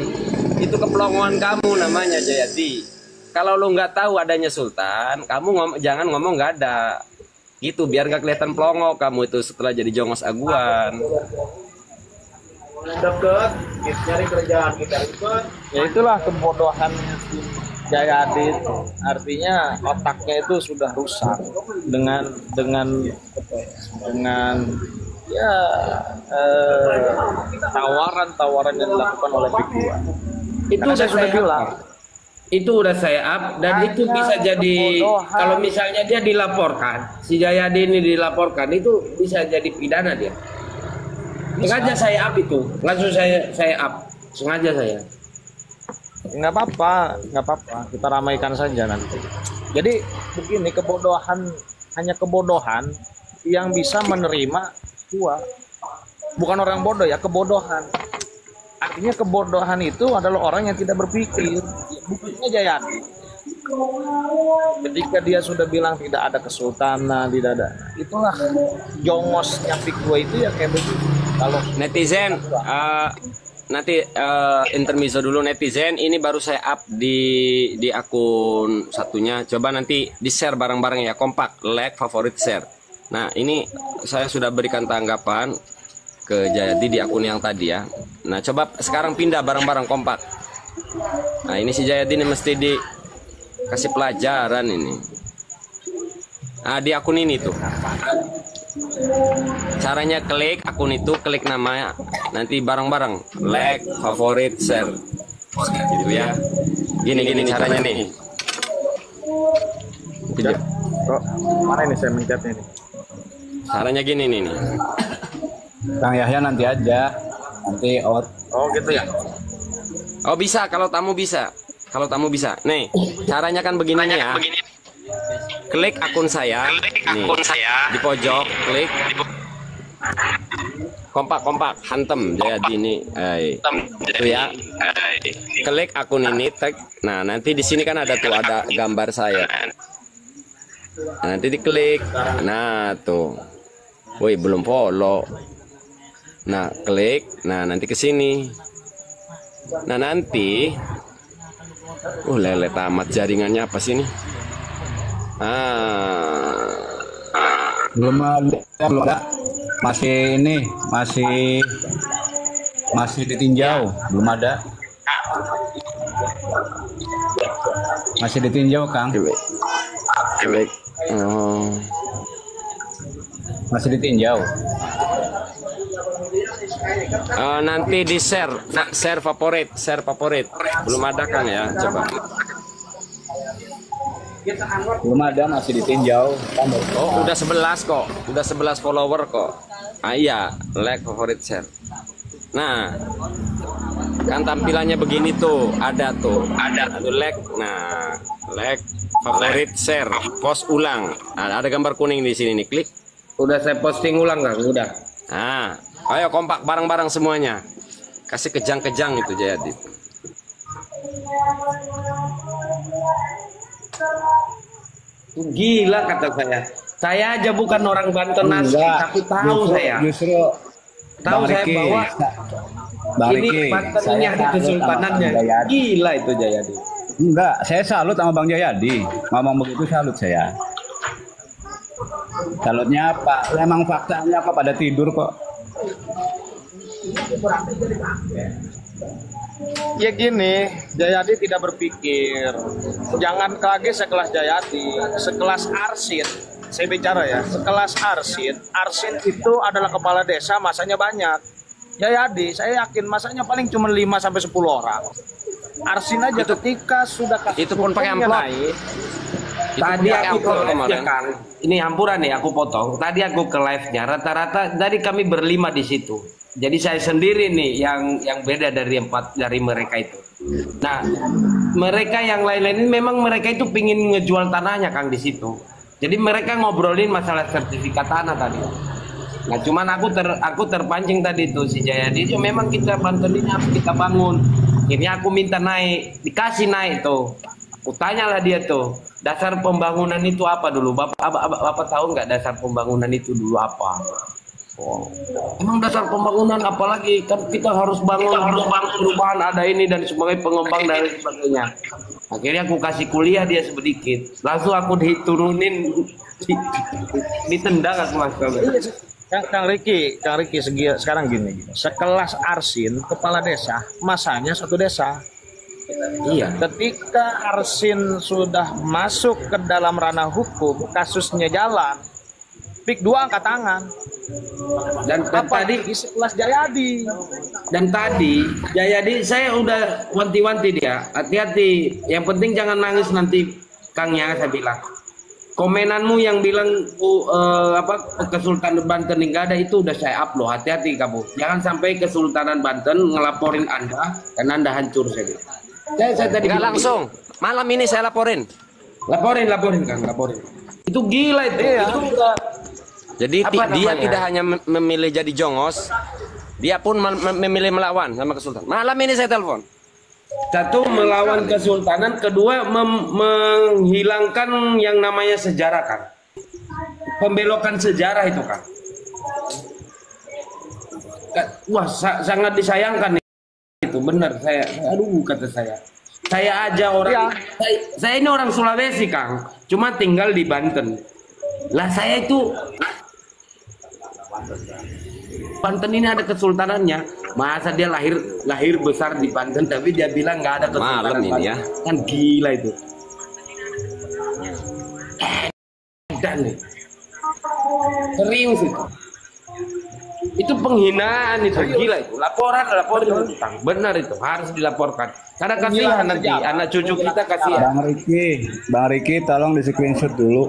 Speaker 1: Itu keplongoan kamu namanya Jayadi. Kalau lo nggak tahu adanya sultan, kamu jangan ngomong nggak ada. Gitu biar nggak kelihatan pelongo kamu itu setelah jadi jongos aguan.
Speaker 6: Deket, cari kerjaan kita ribet. Ya itulah kebodohan Jayadi itu. Artinya otaknya itu sudah rusak dengan ya tawaran-tawaran yang dilakukan oleh Big Dua. Itu saya sudah bilang.
Speaker 3: Itu udah saya up dan itu bisa jadi kalau misalnya dia dilaporkan, si Jayadi ini dilaporkan itu bisa jadi pidana dia. Sengaja saya up itu, langsung saya up, sengaja saya.
Speaker 6: Nggak apa-apa, nggak apa-apa. Kita ramaikan saja nanti. Jadi begini, kebodohan, hanya kebodohan yang bisa menerima dua. Bukan orang bodoh ya, kebodohan. Artinya kebodohan itu adalah orang yang tidak berpikir. Buktinya Jayadi. Ketika dia sudah bilang tidak ada kesultanan, tidak ada. Itulah jongosnya Pik 2 itu ya kayak begitu. Kalau
Speaker 1: Netizen, nanti intermezzo dulu netizen. Ini baru saya up di akun satunya. Coba nanti di share bareng-bareng ya, kompak, like, favorit, share. Nah ini saya sudah berikan tanggapan ke Jayadi di akun yang tadi ya. Nah coba sekarang pindah bareng-bareng kompak. Nah ini si Jayadi ini mesti dikasih pelajaran ini. Nah di akun ini tuh. Caranya klik akun itu, klik namanya, nanti bareng-bareng like, favorit, share, gitu ya. Gini caranya nih.
Speaker 6: kok mana ini saya mencetnya ini?
Speaker 1: Caranya gini nih.
Speaker 4: Kang Yahya nanti aja, nanti out.
Speaker 6: Oh gitu ya.
Speaker 1: Oh bisa, kalau tamu bisa. Kalau tamu bisa. Nih, caranya kan begini nih ya. Klik akun saya. Nih, di pojok, klik. Kompak, hantem Jayadi ini. Itu ya. Klik akun ini, tag. Nah, nanti di sini kan ada tuh, ada gambar saya. Nah, nanti diklik. Nah, tuh. Woi, belum follow. Nah, klik. Nah, nanti ke sini. Nah, nanti lele tamat jaringannya apa sih ini?
Speaker 4: Belum ada. Masih ini, masih ditinjau, belum ada. Masih ditinjau, Kang.
Speaker 1: Klik. Oh.
Speaker 4: Masih ditinjau.
Speaker 1: Nanti di share favorit. Belum ada Kang ya, coba.
Speaker 4: Belum ada, masih ditinjau.
Speaker 1: Oh, udah 11 kok. Udah 11 follower kok. Iya, like, favorit, share. Nah, kan tampilannya begini tuh, ada tuh like. Nah, like, favorit, share, post ulang. Nah, ada gambar kuning di sini nih, klik.
Speaker 3: Udah saya posting ulang Kang, udah.
Speaker 1: Nah, ayo kompak bareng-bareng semuanya. Kasih kejang-kejang itu Jayadi.
Speaker 3: Gila kata saya. Saya aja bukan orang Banten asli, tapi tahu saya.
Speaker 4: Justru
Speaker 3: Tahu saya
Speaker 4: Riki,
Speaker 3: bahwa
Speaker 4: Bang
Speaker 3: ini
Speaker 4: Riki,
Speaker 3: Banten ini
Speaker 4: saya
Speaker 3: ada
Speaker 4: salut
Speaker 3: kesultanannya.
Speaker 4: sama Bang Jayadi.
Speaker 3: Gila itu Jayadi.
Speaker 4: Enggak, saya salut sama Bang Jayadi. Ngomong begitu salut saya. Salutnya apa? Emang faktanya apa, pada tidur kok.
Speaker 6: Ya gini, Jayadi tidak berpikir. Jangan kaget sekelas Jayadi, sekelas Arsin. Saya bicara ya, sekelas Arsin. Arsin itu adalah kepala desa, masanya banyak. Jayadi, saya yakin masanya paling cuma 5-10 orang. Arsin aja ketika sudah kasus
Speaker 1: Itu pun pakai
Speaker 6: hukumnya
Speaker 1: amplop.
Speaker 6: naik,
Speaker 3: Tadi aku ke live
Speaker 1: kemarin.
Speaker 3: ya Kang. Ini hampuran nih aku potong. Tadi aku ke live-nya rata-rata dari kami berlima di situ. Jadi saya sendiri nih yang beda dari mereka itu. Nah, mereka yang lain-lain ini memang mereka itu pingin ngejual tanahnya Kang di situ. Jadi mereka ngobrolin masalah sertifikat tanah tadi. Nah, cuman aku terpancing tadi tuh si Jayadi. Ya, memang kita Banten ini harus kita bangun. Akhirnya aku minta naik, dikasih naik tuh. Aku tanyalah dia tuh, dasar pembangunan itu apa dulu? Bapak tahu nggak dasar pembangunan itu dulu apa? Oh, emang dasar pembangunan apalagi kan kita harus bangun perubahan ada ini dan sebagai pengembang dan sebagainya. Akhirnya aku kasih kuliah dia sedikit, langsung aku diturunin, ditendang aku mas.
Speaker 6: Kang Riki sekarang gini, sekelas Arsin, kepala desa, masanya satu desa.
Speaker 3: Iya.
Speaker 6: Ketika Arsin sudah masuk ke dalam ranah hukum, kasusnya jalan, Pik 2 angkat tangan.
Speaker 3: Dan tadi
Speaker 6: Di sekelas Jayadi.
Speaker 3: Jayadi saya udah wanti-wanti dia, hati-hati. Yang penting jangan nangis nanti, Kangnya, saya bilang. Komenanmu yang bilang Kesultanan Banten enggak ada, itu udah saya upload. Hati-hati kamu. Jangan sampai Kesultanan Banten ngelaporin Anda karena Anda hancur, saya bilang. Saya tadi
Speaker 1: Enggak
Speaker 3: bilang,
Speaker 1: langsung. Malam ini saya laporin.
Speaker 3: laporin Kang, laporin. Itu gila itu. Itu udah
Speaker 1: Jadi
Speaker 3: Apa
Speaker 1: dia
Speaker 3: namanya?
Speaker 1: tidak hanya memilih jadi jongos, dia pun memilih melawan sama Kesultanan. Malam ini saya telepon.
Speaker 3: satu, melawan kesultanan, kedua menghilangkan yang namanya sejarah, Kang. Pembelokan sejarah itu, Kang. Wah, sangat disayangkan itu, benar. Aduh, kata saya. Saya aja orang, saya ini orang Sulawesi, Kang. Cuma tinggal di Banten. Lah saya itu Banten ini ada kesultanannya. Masa dia lahir besar di Banten tapi dia bilang nggak ada kesultanan
Speaker 1: Malam ini
Speaker 3: Banten.
Speaker 1: ya.
Speaker 3: Kan gila itu. Dan nih. Serius itu. Itu penghinaan itu, gila itu. Laporin itu, Kang. Benar itu, harus dilaporkan. Karena kasihan nanti anak cucu kita kasihan.
Speaker 4: Bang Riki, tolong di screenshot dulu.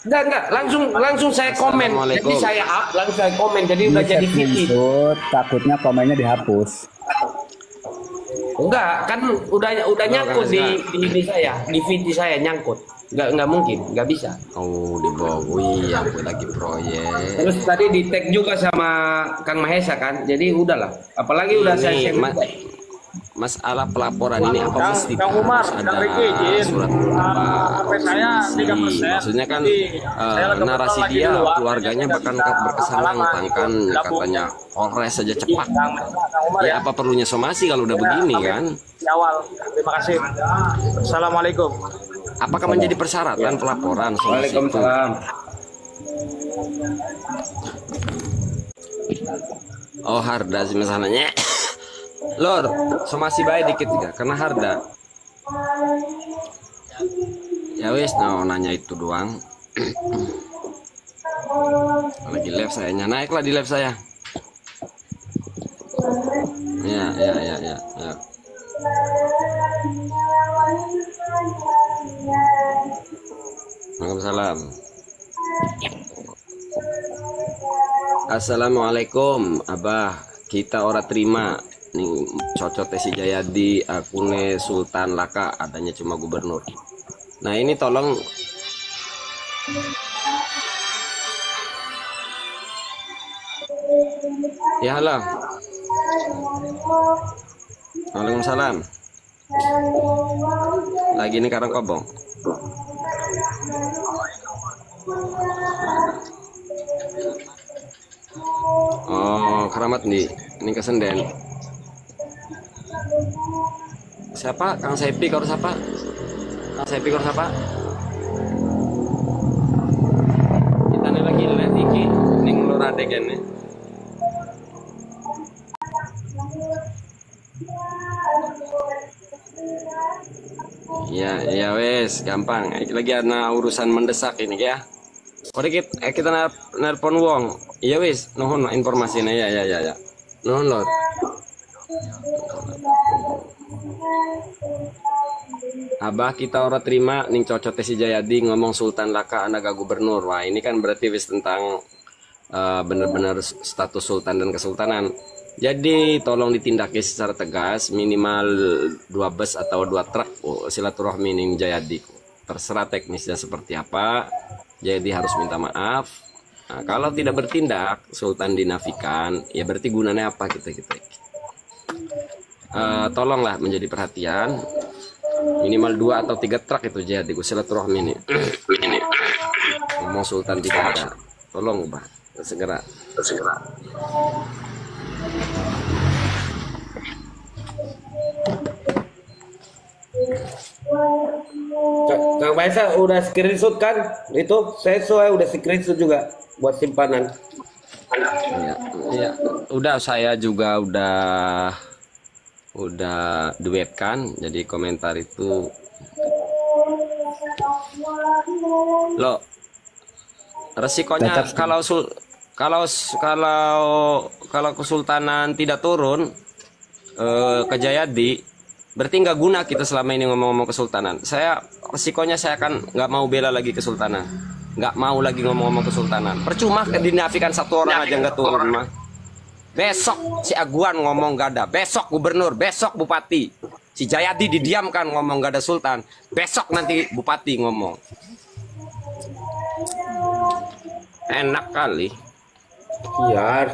Speaker 3: Enggak, langsung saya komen. Jadi saya up, langsung saya komen. Jadi udah
Speaker 4: Di
Speaker 3: jadi VT.
Speaker 4: screenshot, takutnya komennya dihapus.
Speaker 3: Enggak, kan udah nyangkut di saya, di VT saya nyangkut. Enggak mungkin, enggak bisa.
Speaker 1: Oh, di bawah. Wih, aku lagi proyek.
Speaker 3: Terus tadi di tag juga sama Kang Mahesa kan. Jadi udahlah. Apalagi udah saya
Speaker 1: Ini
Speaker 3: share.
Speaker 1: masalah pelaporan ini apa mesti
Speaker 6: Kang Umar,
Speaker 1: harus
Speaker 6: Kang
Speaker 1: ada
Speaker 6: Riki, izin.
Speaker 1: surat
Speaker 6: HP saya 3%.
Speaker 1: maksudnya kan
Speaker 6: Jadi, saya lagi
Speaker 1: narasi
Speaker 6: lagi
Speaker 1: dia
Speaker 6: di luar,
Speaker 1: keluarganya
Speaker 6: jadi
Speaker 1: bahkan
Speaker 6: bisa
Speaker 1: berkesan
Speaker 6: halangan,
Speaker 1: lantang kan
Speaker 6: gabung.
Speaker 1: katanya Polres saja cepat
Speaker 6: Kang Umar
Speaker 1: ya apa perlunya somasi kalau udah begini kan
Speaker 6: di awal. Terima kasih. Assalamualaikum.
Speaker 1: apakah menjadi persyaratan pelaporan somasi itu?
Speaker 3: Waalaikumsalam.
Speaker 1: Oh harda sih masalahnya Lor somasi baik dikit juga karena harda ya wis nanya itu doang. Lagi live sayanya naiklah di live saya ya. Waalaikumsalam. Assalamualaikum Abah, kita ora terima nih cocok si Jayadi akune Sultan Laka adanya cuma gubernur. Nah ini tolong ya halo. Waalaikumsalam. Lagi ini Karangkobong. Oh, Keramat nih. Ini Kesenden. Siapa? Kang Sepi kau siapa? Kang Sepi kau siapa? Kita nih lagi live iki ning lur adegene. Ya wes, gampang. Lagi ada urusan mendesak ini ya. Kode kita nelpon wong. Iya wis, nuhun informasinya ya. Nuhun lho. Abah kita ora terima ning cocote si Jayadi ngomong Sultan Laka anaga gubernur. Wah, ini kan berarti wis tentang benar-benar status sultan dan kesultanan. Jadi tolong ditindaki secara tegas minimal 2 bus atau 2 truk silaturahmi ning Jayadi. Terserah teknisnya seperti apa. Jadi harus minta maaf. Nah, kalau tidak bertindak, Sultan dinafikan, ya berarti gunanya apa kita. Tolonglah menjadi perhatian. Minimal 2 atau 3 truk itu jadi silaturahmi ini. Ngomong Sultan tidak ada. Tolong Ubah, segera.
Speaker 3: Kang Maesa udah screenshot kan? Itu saya udah screenshot juga buat simpanan.
Speaker 1: Ya, udah saya juga udah duetkan. Jadi komentar itu lo Resikonya
Speaker 4: Tetap
Speaker 1: kalau kesultanan tidak turun ke Jayadi, berarti nggak guna kita selama ini ngomong-ngomong kesultanan. Resikonya saya akan nggak mau bela lagi kesultanan, nggak mau lagi ngomong-ngomong kesultanan. Percuma dinafikan satu orang aja nggak turun mah. Besok si Aguan ngomong gak ada, besok gubernur, besok bupati. Si Jayadi didiamkan ngomong gak ada sultan, besok nanti bupati ngomong. Enak kali.
Speaker 7: Iya,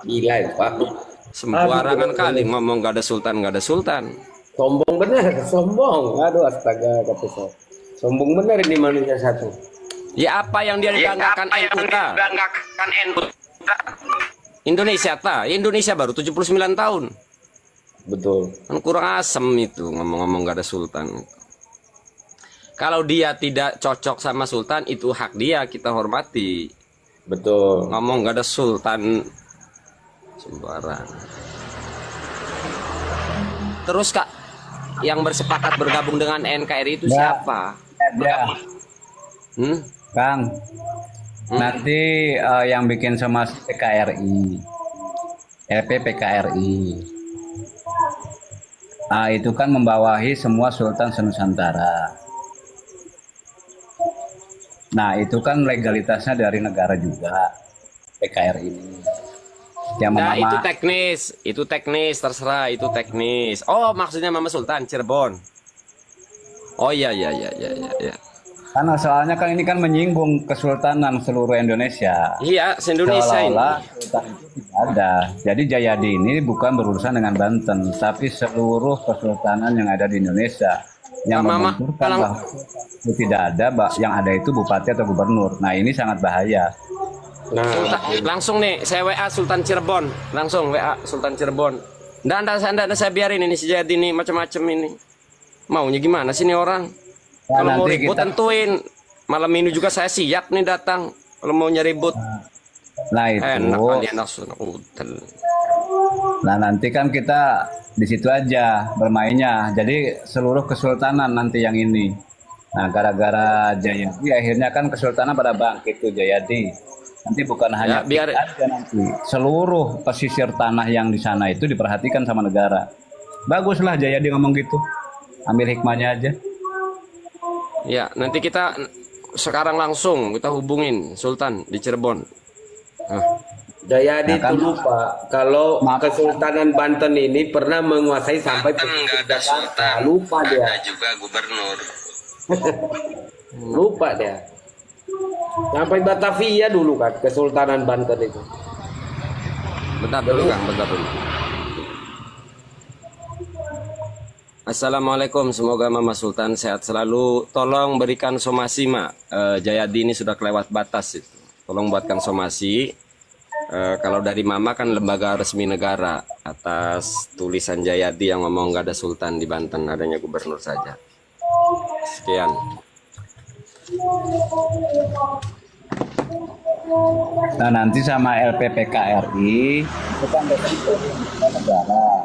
Speaker 7: gila ya, Pak.
Speaker 1: Sembarangan kali ngomong gak ada sultan, gak ada sultan.
Speaker 7: Sombong bener, sombong. Aduh, astaga, kata saya. Sombong bener ini manusia satu.
Speaker 1: Ya apa yang dia banggakan Indonesia Indonesia baru 79 tahun.
Speaker 7: Betul.
Speaker 1: Kan kurang asem itu ngomong-ngomong gak ada sultan. Kalau dia tidak cocok sama sultan, itu hak dia, kita hormati.
Speaker 7: Betul.
Speaker 1: Ngomong gak ada sultan sembarang. Terus Kak, yang bersepakat bergabung dengan NKRI itu siapa?
Speaker 4: Kang, nanti yang bikin somasi PKRI, PKRI. Itu kan membawahi semua sultan senusantara. Nah, itu kan legalitasnya dari negara juga, PKRI ini.
Speaker 1: Nah, itu teknis, terserah, itu teknis. Oh, maksudnya Mama Sultan Cirebon. Oh iya.
Speaker 4: Karena soalnya kan ini kan menyinggung kesultanan seluruh Indonesia.
Speaker 1: Iya, se-Indonesia ini.
Speaker 4: Sultan itu tidak ada. Jadi Jayadi ini bukan berurusan dengan Banten, tapi seluruh kesultanan yang ada di Indonesia. Yang membenturkan bahwa itu tidak ada, yang ada itu bupati atau gubernur. Nah, ini sangat bahaya.
Speaker 7: Nah,
Speaker 1: Langsung nih, saya WA Sultan Cirebon. Langsung WA Sultan Cirebon. Nggak, saya biarin ini si Jayadi ini macam-macam ini. Maunya gimana sih ini orang?
Speaker 4: Nah,
Speaker 1: Kalau mau
Speaker 4: nanti
Speaker 1: ribut tentuin. Malam ini juga saya siap nih datang. Kalau mau nyeribut.
Speaker 4: Nah, itu.
Speaker 1: Enak kalian langsung.
Speaker 4: Nah, nanti kan kita di situ aja bermainnya. Jadi seluruh kesultanan nanti yang ini. Nah, gara-gara Jayadi akhirnya kan kesultanan pada bangkit tuh Jayadi. Nanti bukan hanya
Speaker 1: biar
Speaker 4: aja nanti. Seluruh pesisir tanah yang di sana itu diperhatikan sama negara. Baguslah Jayadi ngomong gitu. Ambil hikmahnya aja.
Speaker 1: ya, nanti kita sekarang langsung kita hubungin Sultan di Cirebon.
Speaker 7: Jayadi itu lupa kalau Kesultanan Banten ini pernah menguasai sampai
Speaker 1: nggak ada sultan.
Speaker 7: Lupa dia.
Speaker 1: Ada juga gubernur.
Speaker 7: Lupa dia. Sampai Batavia dulu kan Kesultanan Banten itu.
Speaker 1: Bentar dulu Kang, bentar dulu. Assalamualaikum, semoga Mama Sultan sehat selalu. Tolong berikan somasi Mak. Jayadi ini sudah kelewat batas itu. Tolong buatkan somasi. Kalau dari Mama kan lembaga resmi negara. Atas tulisan Jayadi yang ngomong gak ada sultan di Banten, adanya gubernur saja. Sekian.
Speaker 4: Nah, nanti sama LPPKRI itu kan negara.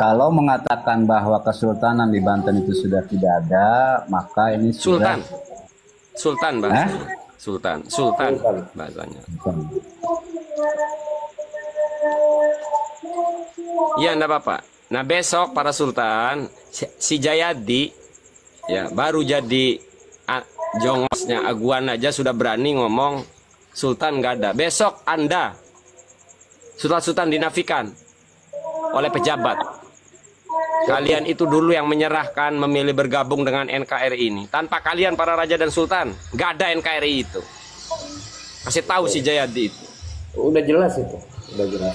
Speaker 4: Kalau mengatakan bahwa kesultanan di Banten itu sudah tidak ada, maka ini sudah
Speaker 1: Sultan bahasanya. Sultan bahasanya. Iya, enggak apa-apa. Nah, besok para sultan si Jayadi ya baru jadi jongosnya Aguan aja sudah berani ngomong sultan nggak ada. Besok Anda sultan dinafikan oleh pejabat. Kalian itu dulu yang menyerahkan memilih bergabung dengan NKRI ini. Tanpa kalian para raja dan sultan nggak ada NKRI itu. Kasih tahu si Jayadi itu.
Speaker 7: Udah jelas itu. Udah jelas.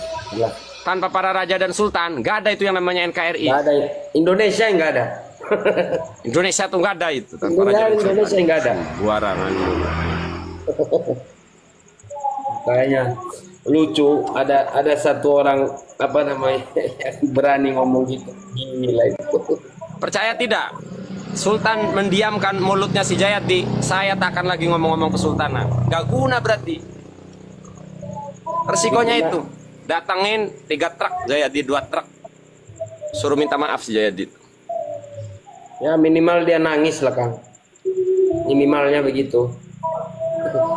Speaker 1: Tanpa para raja dan sultan nggak ada itu yang namanya NKRI.
Speaker 7: Nggak ada. Indonesia yang nggak ada.
Speaker 1: Indonesia tuh nggak ada itu tanpa raja dan sultan.
Speaker 7: Indonesia nggak ada.
Speaker 1: Buarangan.
Speaker 7: Kayaknya lucu ada satu orang apa namanya berani ngomong gitu. Gila itu.
Speaker 1: Percaya tidak? Sultan mendiamkan mulutnya si Jayadi, saya tak akan lagi ngomong-ngomong kesultanan. Gak guna berarti. Resikonya itu. Datangin 3 truk, Jayadi 2 truk. Suruh minta maaf si Jayadi.
Speaker 7: Ya minimal dia nangis lah Kang. Minimalnya begitu.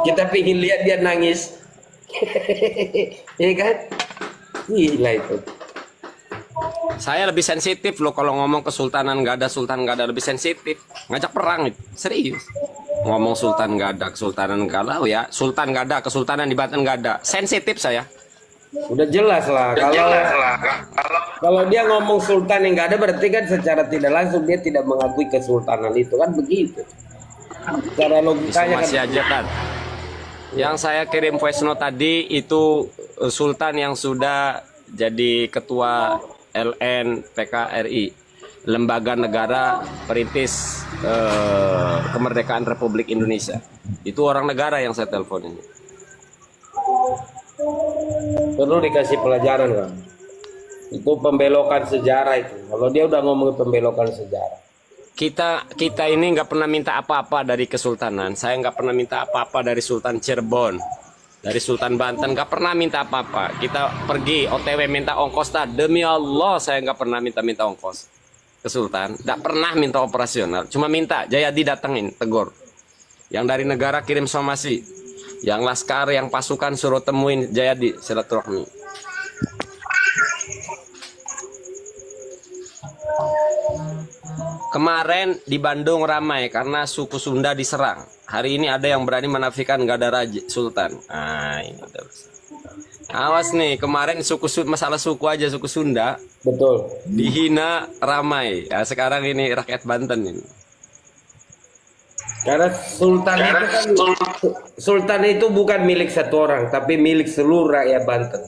Speaker 7: Kita pengen lihat dia nangis. Iya kan? Gila itu.
Speaker 1: Saya lebih sensitif loh kalau ngomong kesultanan nggak ada, sultan nggak ada, lebih sensitif. Ngajak perang itu, serius. Ngomong sultan nggak ada, kesultanan nggak ada, oh ya sultan nggak ada, kesultanan di Banten nggak ada. Sensitif saya.
Speaker 7: Udah jelas lah. Kalau dia ngomong sultan yang nggak ada, berarti kan secara tidak langsung dia tidak mengakui kesultanan itu kan begitu. Cara logikanya
Speaker 1: Masih
Speaker 7: kan.
Speaker 1: aja kan. Yang saya kirim voice note tadi itu sultan yang sudah jadi ketua LN PKRI, Lembaga Negara Perintis Kemerdekaan Republik Indonesia. Itu orang negara yang saya telepon ini.
Speaker 7: Perlu dikasih pelajaran kan. Itu pembelokan sejarah itu. Kalau dia udah ngomong pembelokan sejarah.
Speaker 1: Kita ini nggak pernah minta apa-apa dari kesultanan. Saya nggak pernah minta apa-apa dari Sultan Cirebon, dari Sultan Banten, nggak pernah minta apa-apa. Kita pergi OTW minta ongkos, demi Allah saya nggak pernah minta ongkos ke Sultan. Nggak pernah minta operasional, cuma minta Jayadi datengin, tegur. Yang dari negara kirim somasi, yang laskar, yang pasukan suruh temuin Jayadi, silaturahmi. Kemarin di Bandung ramai karena suku Sunda diserang. Hari ini ada yang berani menafikan nggak ada raja sultan. Nah, ini udah. Awas nih, kemarin masalah suku aja, suku Sunda.
Speaker 7: Betul.
Speaker 1: Dihina ramai. Ya, sekarang ini rakyat Banten ini.
Speaker 7: Karena sultan itu bukan milik satu orang, tapi milik seluruh rakyat Banten.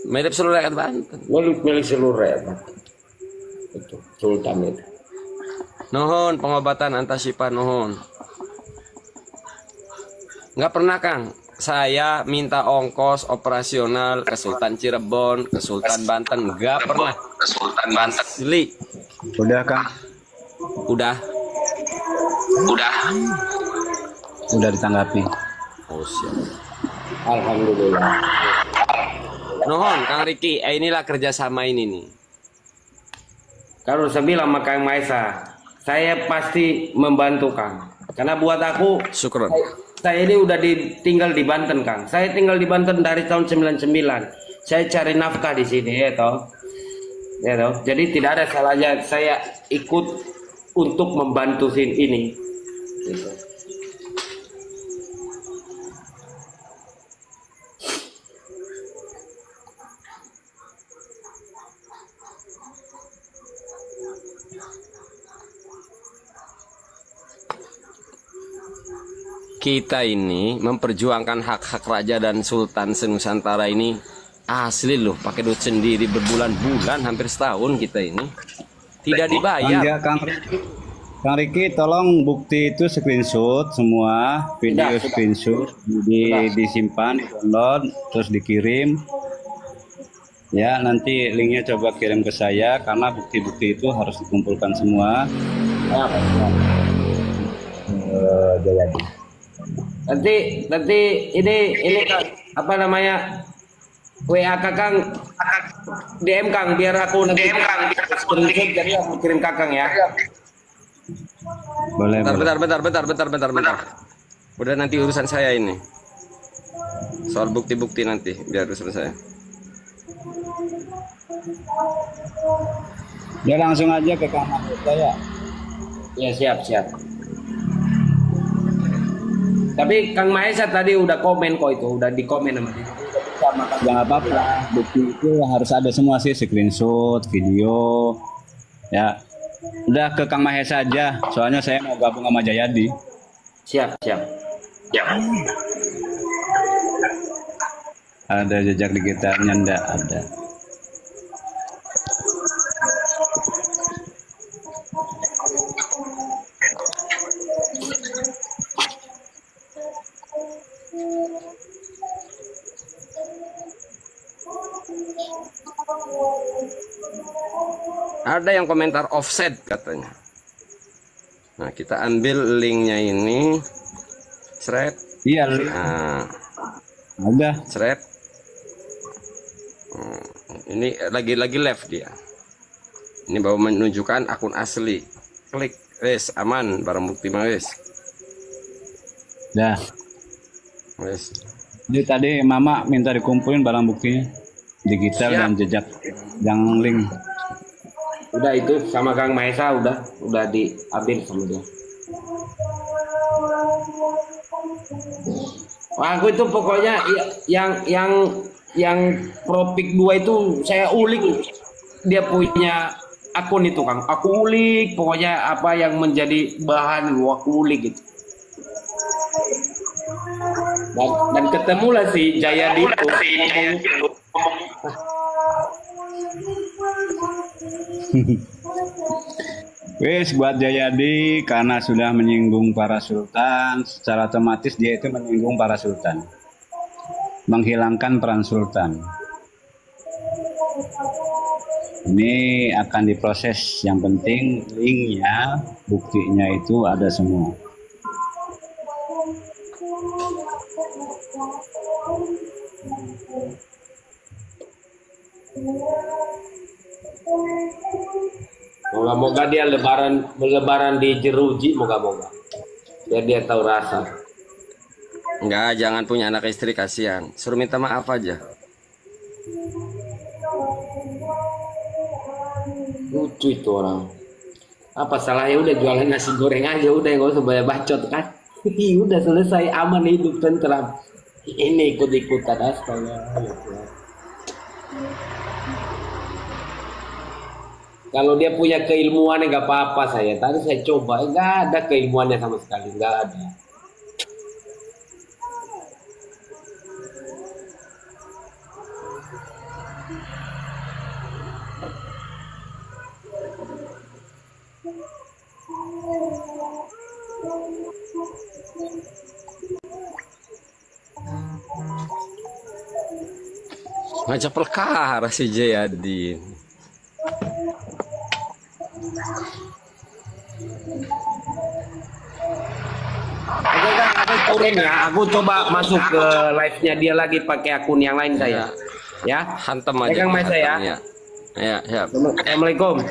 Speaker 1: Milik seluruh rakyat Banten.
Speaker 7: Milik seluruh rakyat Banten. Itu sultan itu.
Speaker 1: Nuhun pengobatan antasyifa nuhun. Nggak pernah Kang, saya minta ongkos operasional ke Sultan Cirebon, ke Sultan Banten, nggak pernah. Ke Sultan Banten. Li.
Speaker 4: Udah Kang,
Speaker 1: Udah.
Speaker 4: udah ditanggapi.
Speaker 1: Oh siap.
Speaker 7: Alhamdulillah.
Speaker 1: Nuhun Kang Riki, inilah kerjasama ini nih.
Speaker 7: Kalau saya bilang sama Kang Maesa, saya pasti membantu Kang. Karena buat aku,
Speaker 1: Syukur.
Speaker 7: saya ini udah tinggal di Banten Kang. Saya tinggal di Banten dari tahun 99. Saya cari nafkah di sini ya toh. Ya toh. Jadi tidak ada salahnya saya ikut untuk membantu ini. Gitu.
Speaker 1: Kita ini memperjuangkan hak-hak raja dan sultan senusantara ini asli loh, pakai duit sendiri berbulan-bulan, hampir setahun kita ini tidak dibayar.
Speaker 4: Kang Riki, tolong bukti itu screenshot semua, video
Speaker 7: Sudah.
Speaker 4: screenshot disimpan, download, terus dikirim. Ya, nanti linknya coba kirim ke saya karena bukti-bukti itu harus dikumpulkan semua. Jayadi.
Speaker 7: Nanti ini Kang, apa namanya? WA Kakang, DM Kang biar aku nanti screenshot jadi aku kirim Kakang ya.
Speaker 4: Boleh.
Speaker 1: Bentar. Udah nanti urusan saya ini. Soal bukti-bukti nanti biar urusan saya.
Speaker 4: Ya langsung aja ke kamar saya.
Speaker 7: Ya siap. Tapi Kang Maesa tadi udah komen kok itu, udah dikomen sama dia.
Speaker 4: Jangan apa-apa, bukti itu harus ada semua sih, screenshot, video. Ya, udah ke Kang Mahesa aja, soalnya saya mau gabung sama Jayadi.
Speaker 7: Siap.
Speaker 4: Ada jejak digitalnya enggak ada.
Speaker 1: Ada yang komentar offset katanya. Nah, kita ambil linknya ini. Thread.
Speaker 4: Iya,
Speaker 1: Nah,
Speaker 4: ada.
Speaker 1: thread. Ini lagi live dia. Ini baru menunjukkan akun asli. Klik, wes aman, barang bukti mah wes.
Speaker 4: Dah.
Speaker 1: Wes.
Speaker 4: Jadi tadi Mama minta dikumpulin barang buktinya, digital
Speaker 7: Siap.
Speaker 4: dan jejak yang link.
Speaker 7: Udah itu sama Kang Maesa udah diambil sama dia. Wah, aku itu pokoknya yang Propik 2 itu saya ulik dia punya akun itu Kang. Aku ulik pokoknya apa yang menjadi bahan aku ulik gitu. Dan ketemulah si Jayadi itu
Speaker 4: Wes buat Jayadi, karena sudah menyinggung para sultan, secara otomatis dia itu menyinggung para sultan, menghilangkan peran sultan. Ini akan diproses, yang penting linknya, buktinya itu ada semua.
Speaker 7: moga-moga dia lebaran di Jeruji, moga-moga biar dia tahu rasa.
Speaker 1: Enggak, jangan punya anak istri, kasihan. Suruh minta maaf aja.
Speaker 7: Lucu itu orang. Apa salahnya, udah jualan nasi goreng aja, udah nggak usah banyak bacot kan. Udah selesai, aman, hidup tentram. Ini ikut-ikutan, astaga. Kalau dia punya keilmuannya nggak apa-apa saya. Tadi saya coba, nggak ada keilmuannya sama sekali, nggak ada.
Speaker 1: Ngajak perkara si Jayadi.
Speaker 7: Oke Kang, aku turin ya. Aku coba masuk ke live-nya dia lagi pakai akun yang lain saya. Ya.
Speaker 1: Hantam
Speaker 7: Ya,
Speaker 1: aja.
Speaker 7: Kang Maesa ya.
Speaker 1: Ya, siap.
Speaker 7: Assalamualaikum.